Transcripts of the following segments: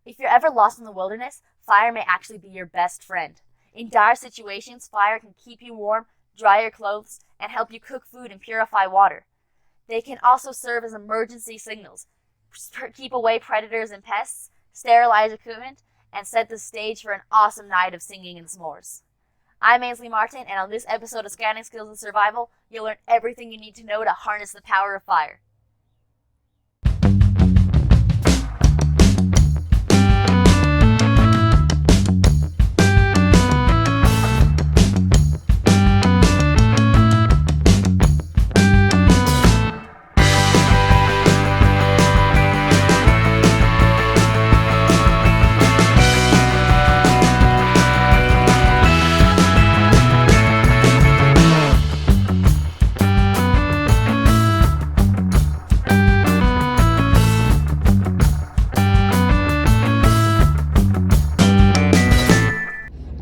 If you're ever lost in the wilderness, fire may actually be your best friend. In dire situations, fire can keep you warm, dry your clothes, and help you cook food and purify water. They can also serve as emergency signals, keep away predators and pests, sterilize equipment, and set the stage for an awesome night of singing and s'mores. I'm Ainsley Martin, and on this episode of Scouting Skills and Survival, you'll learn everything you need to know to harness the power of fire.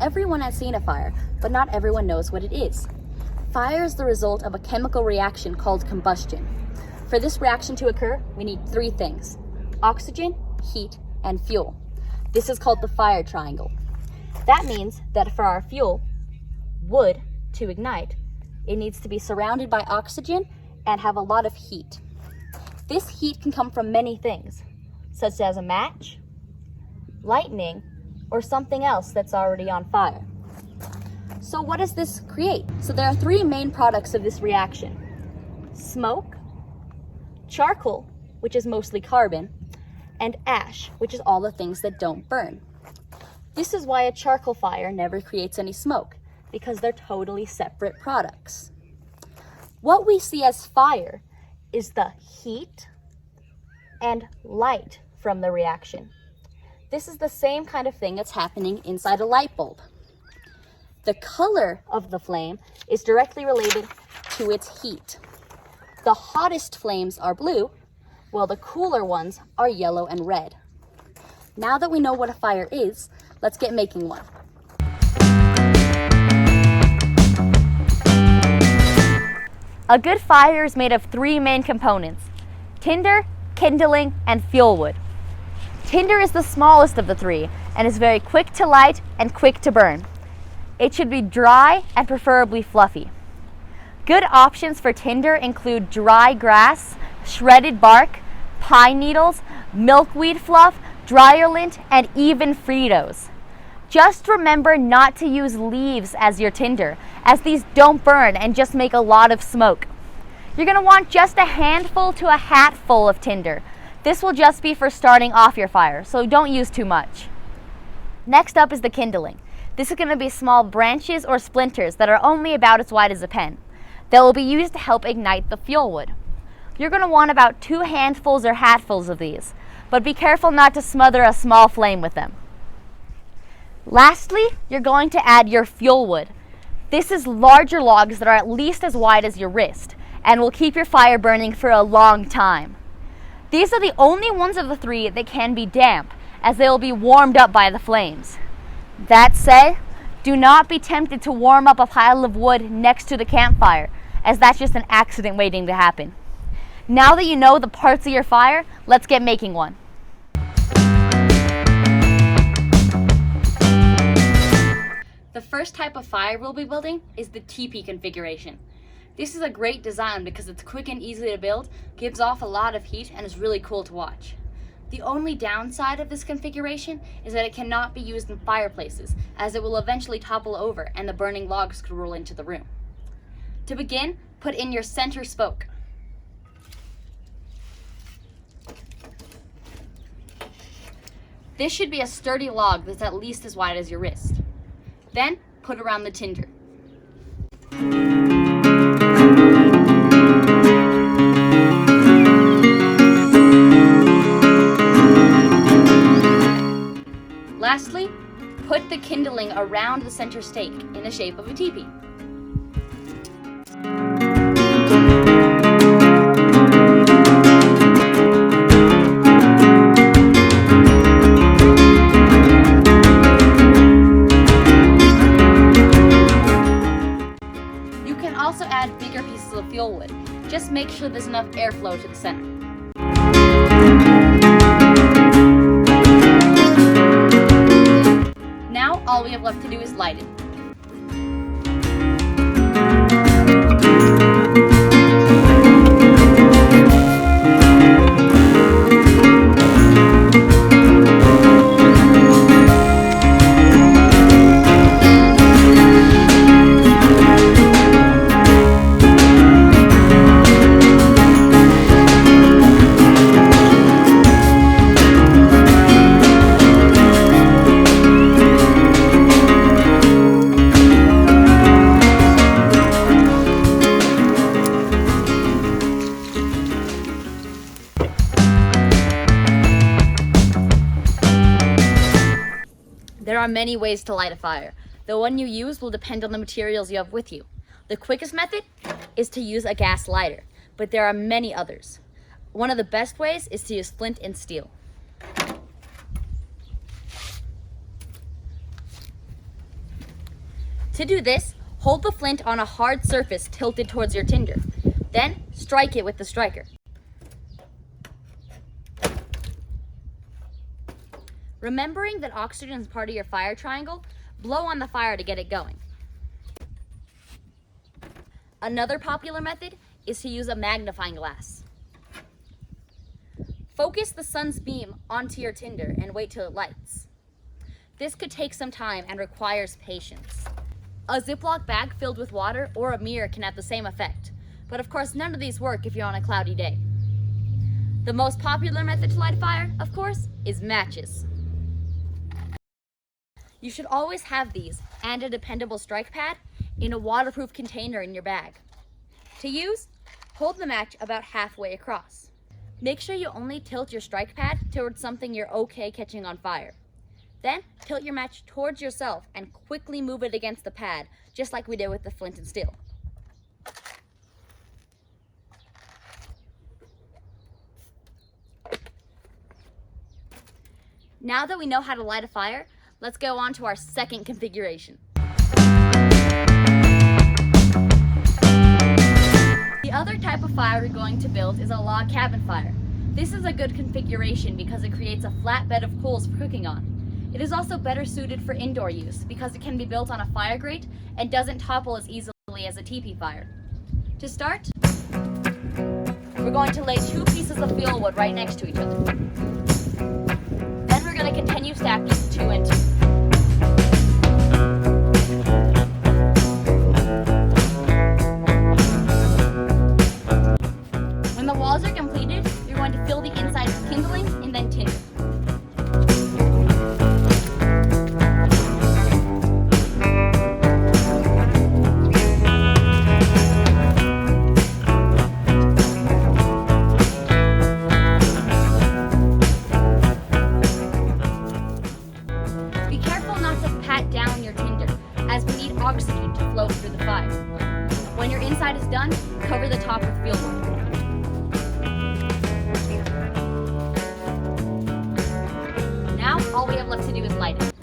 Everyone has seen a fire, but not everyone knows what it is. Fire is the result of a chemical reaction called combustion. For this reaction to occur, we need three things: oxygen, heat, and fuel. This is called the fire triangle. That means that for our fuel, wood, to ignite, it needs to be surrounded by oxygen and have a lot of heat. This heat can come from many things, such as a match, lightning, or something else that's already on fire. So what does this create? So there are three main products of this reaction: smoke, charcoal, which is mostly carbon, and ash, which is all the things that don't burn. This is why a charcoal fire never creates any smoke, because they're totally separate products. What we see as fire is the heat and light from the reaction. This is the same kind of thing that's happening inside a light bulb. The color of the flame is directly related to its heat. The hottest flames are blue, while the cooler ones are yellow and red. Now that we know what a fire is, let's get making one. A good fire is made of three main components: tinder, kindling, and fuel wood. Tinder is the smallest of the three and is very quick to light and quick to burn. It should be dry and preferably fluffy. Good options for tinder include dry grass, shredded bark, pine needles, milkweed fluff, dryer lint, and even Fritos. Just remember not to use leaves as your tinder, as these don't burn and just make a lot of smoke. You're going to want just a handful to a hatful of tinder. This will just be for starting off your fire, so don't use too much. Next up is the kindling. This is going to be small branches or splinters that are only about as wide as a pen. They will be used to help ignite the fuel wood. You're going to want about 2 handfuls or hatfuls of these, but be careful not to smother a small flame with them. Lastly, you're going to add your fuel wood. This is larger logs that are at least as wide as your wrist and will keep your fire burning for a long time. These are the only ones of the three that can be damp, as they will be warmed up by the flames. That said, do not be tempted to warm up a pile of wood next to the campfire, as that's just an accident waiting to happen. Now that you know the parts of your fire, let's get making one. The first type of fire we'll be building is the teepee configuration. This is a great design because it's quick and easy to build, gives off a lot of heat, and is really cool to watch. The only downside of this configuration is that it cannot be used in fireplaces, as it will eventually topple over and the burning logs could roll into the room. To begin, put in your center spoke. This should be a sturdy log that's at least as wide as your wrist. Then, put around the tinder. Lastly, put the kindling around the center stake in the shape of a teepee. You can also add bigger pieces of fuel wood. Just make sure there's enough airflow to the center. lighted. There are many ways to light a fire. The one you use will depend on the materials you have with you. The quickest method is to use a gas lighter, but there are many others. One of the best ways is to use flint and steel. To do this, hold the flint on a hard surface tilted towards your tinder. Then strike it with the striker. Remembering that oxygen is part of your fire triangle, blow on the fire to get it going. Another popular method is to use a magnifying glass. Focus the sun's beam onto your tinder and wait till it lights. This could take some time and requires patience. A Ziploc bag filled with water or a mirror can have the same effect, but of course none of these work if you're on a cloudy day. The most popular method to light a fire, of course, is matches. You should always have these and a dependable strike pad in a waterproof container in your bag. To use, hold the match about halfway across. Make sure you only tilt your strike pad towards something you're okay catching on fire. Then tilt your match towards yourself and quickly move it against the pad, just like we did with the flint and steel. Now that we know how to light a fire, let's go on to our second configuration. The other type of fire we're going to build is a log cabin fire. This is a good configuration because it creates a flat bed of coals for cooking on. It is also better suited for indoor use because it can be built on a fire grate and doesn't topple as easily as a teepee fire. To start, we're going to lay 2 pieces of fuel wood right next to each other. Then we're going to continue stacking 2 and 2. When the walls are completed, you're going to fill the inside with kindling and then tinder. Be careful not to pat down your tinder, as we need oxygen to flow through the fire. When your inside is done, cover the top with fuel wood. Now, all we have left to do is light it.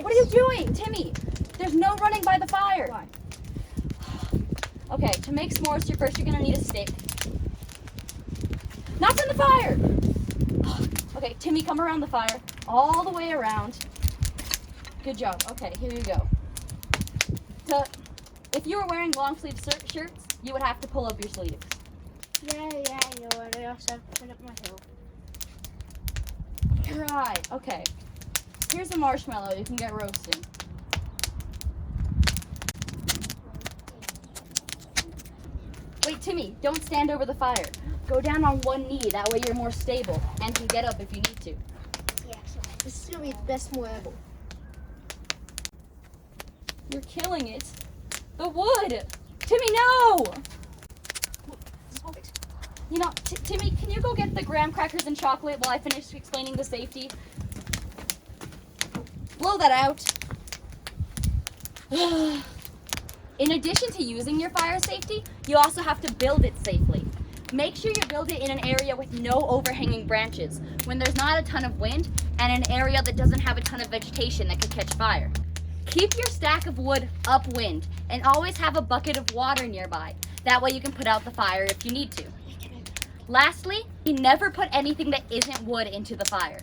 What are you doing, Timmy? There's no running by the fire. Why? Okay, to make s'mores, you're gonna need a stick. Not in the fire! Okay, Timmy, come around the fire. All the way around. Good job. Okay, here you go. So, if you were wearing long sleeve shirts, you would have to pull up your sleeves. Yeah, I know it. I also have to put up my heel. Right, okay. Here's a marshmallow you can get roasting. Wait, Timmy, don't stand over the fire. Go down on one knee, that way you're more stable and can get up if you need to. Yeah, so this is going to be the best s'more ever. You're killing it. The wood! Timmy, no! You know, Timmy, can you go get the graham crackers and chocolate while I finish explaining the safety? Blow that out. In addition to using your fire safety, you also have to build it safely. Make sure you build it in an area with no overhanging branches, when there's not a ton of wind, and an area that doesn't have a ton of vegetation that could catch fire. Keep your stack of wood upwind, and always have a bucket of water nearby. That way you can put out the fire if you need to. Lastly, you never put anything that isn't wood into the fire.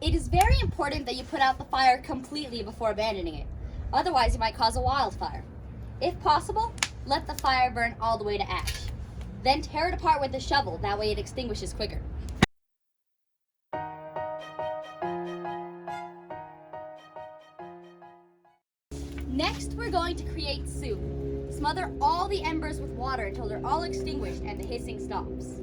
It is very important that you put out the fire completely before abandoning it. Otherwise, you might cause a wildfire. If possible, let the fire burn all the way to ash. Then tear it apart with a shovel, that way it extinguishes quicker. Next, we're going to create soup. Smother all the embers with water until they're all extinguished and the hissing stops.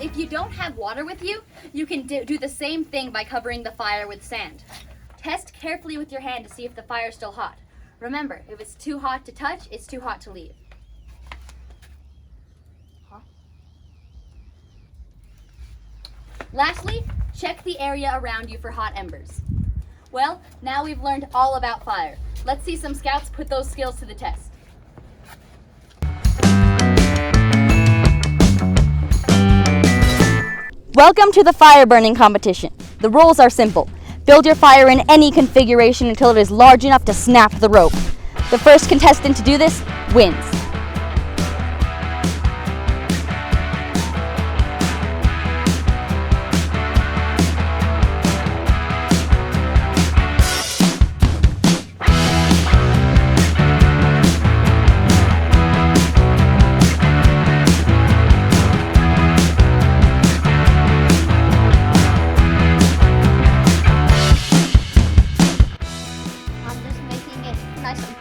If you don't have water with you, you can do the same thing by covering the fire with sand. Test carefully with your hand to see if the fire is still hot. Remember, if it's too hot to touch, it's too hot to leave. Lastly, check the area around you for hot embers. Well, now we've learned all about fire. Let's see some scouts put those skills to the test. Welcome to the fire burning competition. The rules are simple. Build your fire in any configuration until it is large enough to snap the rope. The first contestant to do this wins.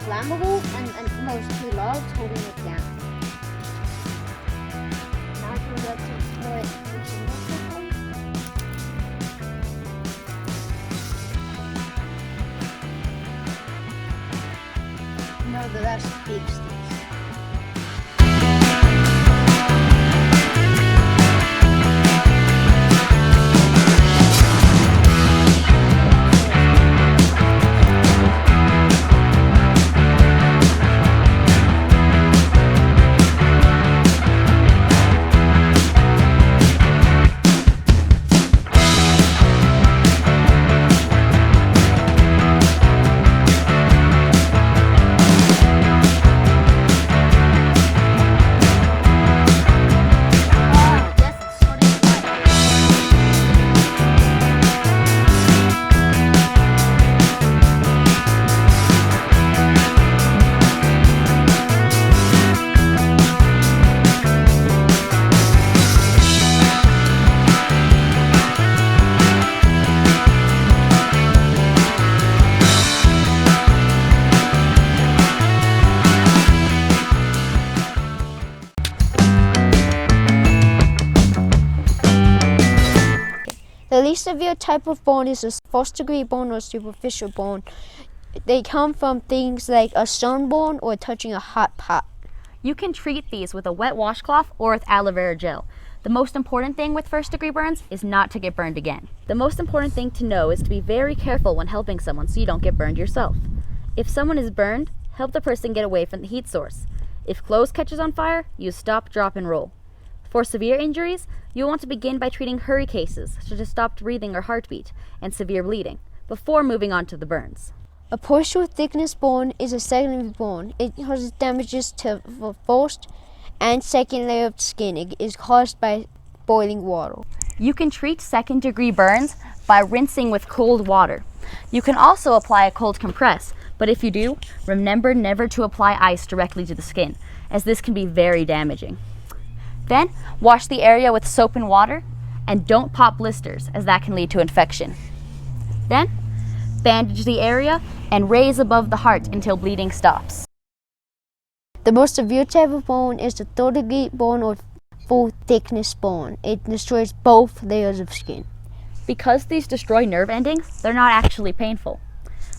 Flammable and mostly logs holding it down. Now I can get to pour it into no, but that's big sticks. The least severe type of burn is a first-degree burn or superficial burn. They come from things like a sunburn or touching a hot pot. You can treat these with a wet washcloth or with aloe vera gel. The most important thing with first-degree burns is not to get burned again. The most important thing to know is to be very careful when helping someone so you don't get burned yourself. If someone is burned, help the person get away from the heat source. If clothes catches on fire, use stop, drop, and roll. For severe injuries, you'll want to begin by treating hurry cases, such as stopped breathing or heartbeat, and severe bleeding, before moving on to the burns. A partial thickness burn is a secondary burn. It causes damages to the first and second layer of skin. It is caused by boiling water. You can treat second-degree burns by rinsing with cold water. You can also apply a cold compress, but if you do, remember never to apply ice directly to the skin, as this can be very damaging. Then, wash the area with soap and water, and don't pop blisters, as that can lead to infection. Then, bandage the area and raise above the heart until bleeding stops. The most severe type of burn is the third-degree burn or full thickness burn. It destroys both layers of skin. Because these destroy nerve endings, they're not actually painful.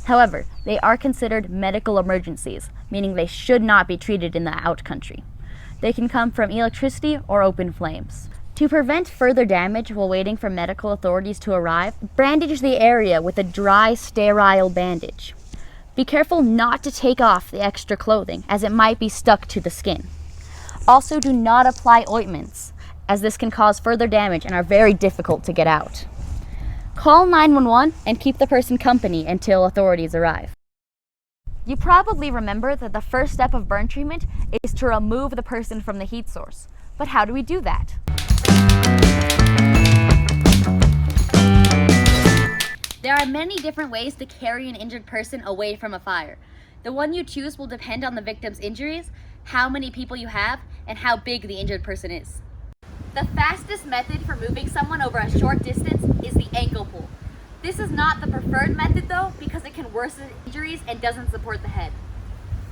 However, they are considered medical emergencies, meaning they should not be treated in the out country. They can come from electricity or open flames. To prevent further damage while waiting for medical authorities to arrive, bandage the area with a dry, sterile bandage. Be careful not to take off the extra clothing, as it might be stuck to the skin. Also, do not apply ointments, as this can cause further damage and are very difficult to get out. Call 911 and keep the person company until authorities arrive. You probably remember that the first step of burn treatment is to remove the person from the heat source. But how do we do that? There are many different ways to carry an injured person away from a fire. The one you choose will depend on the victim's injuries, how many people you have, and how big the injured person is. The fastest method for moving someone over a short distance is the ankle pull. This is not the preferred method though, because it can worsen injuries and doesn't support the head.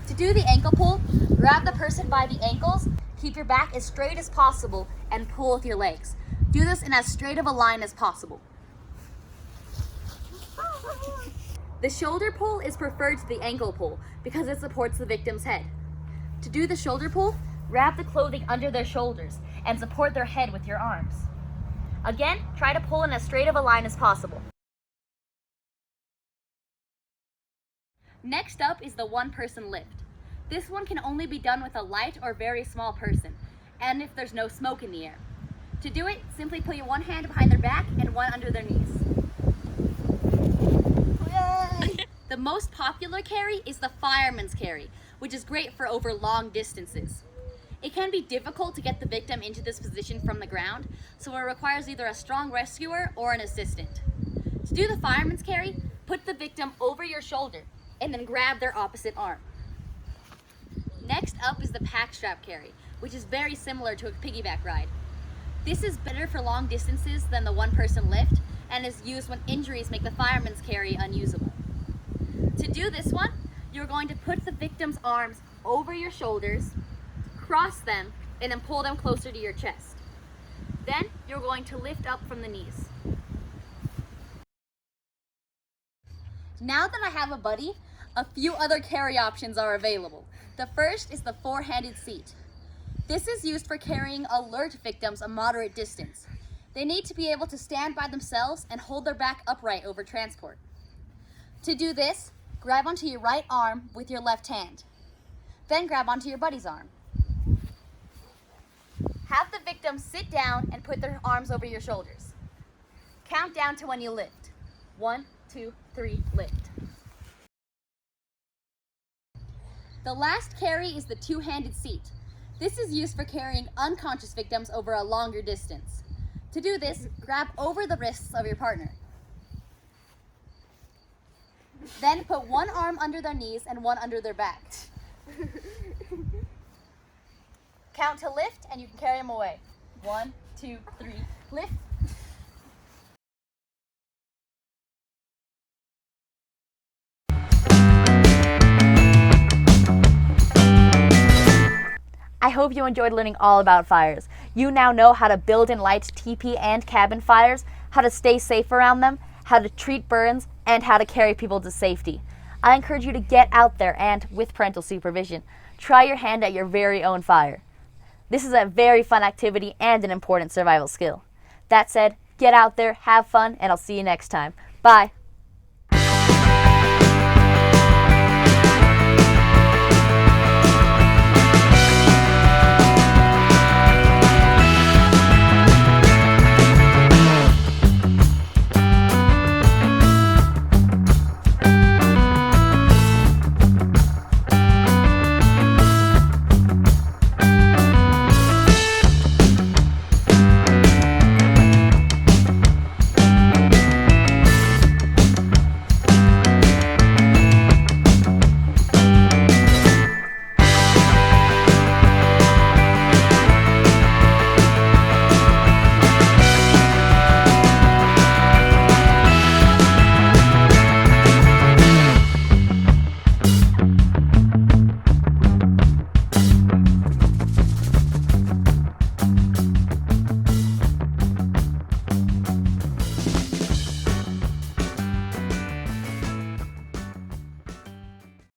To do the ankle pull, grab the person by the ankles, keep your back as straight as possible, and pull with your legs. Do this in as straight of a line as possible. The shoulder pull is preferred to the ankle pull because it supports the victim's head. To do the shoulder pull, wrap the clothing under their shoulders and support their head with your arms. Again, try to pull in as straight of a line as possible. Next up is the one-person lift. This one can only be done with a light or very small person, and if there's no smoke in the air. To do it, simply put your one hand behind their back and one under their knees. The most popular carry is the fireman's carry, which is great for over long distances. It can be difficult to get the victim into this position from the ground, so it requires either a strong rescuer or an assistant. To do the fireman's carry, put the victim over your shoulder and then grab their opposite arm. Next up is the pack strap carry, which is very similar to a piggyback ride. This is better for long distances than the one-person lift and is used when injuries make the fireman's carry unusable. To do this one, you're going to put the victim's arms over your shoulders, cross them, and then pull them closer to your chest. Then you're going to lift up from the knees. Now that I have a buddy, a few other carry options are available. The first is the four-handed seat. This is used for carrying alert victims a moderate distance. They need to be able to stand by themselves and hold their back upright over transport. To do this, grab onto your right arm with your left hand. Then grab onto your buddy's arm. Have the victim sit down and put their arms over your shoulders. Count down to when you lift. 1, 2, 3, lift. The last carry is the two-handed seat. This is used for carrying unconscious victims over a longer distance. To do this, grab over the wrists of your partner. Then put one arm under their knees and one under their back. Count to lift and you can carry them away. 1, 2, 3, lift. I hope you enjoyed learning all about fires. You now know how to build and light teepee and cabin fires, how to stay safe around them, how to treat burns, and how to carry people to safety. I encourage you to get out there and, with parental supervision, try your hand at your very own fire. This is a very fun activity and an important survival skill. That said, get out there, have fun, and I'll see you next time. Bye!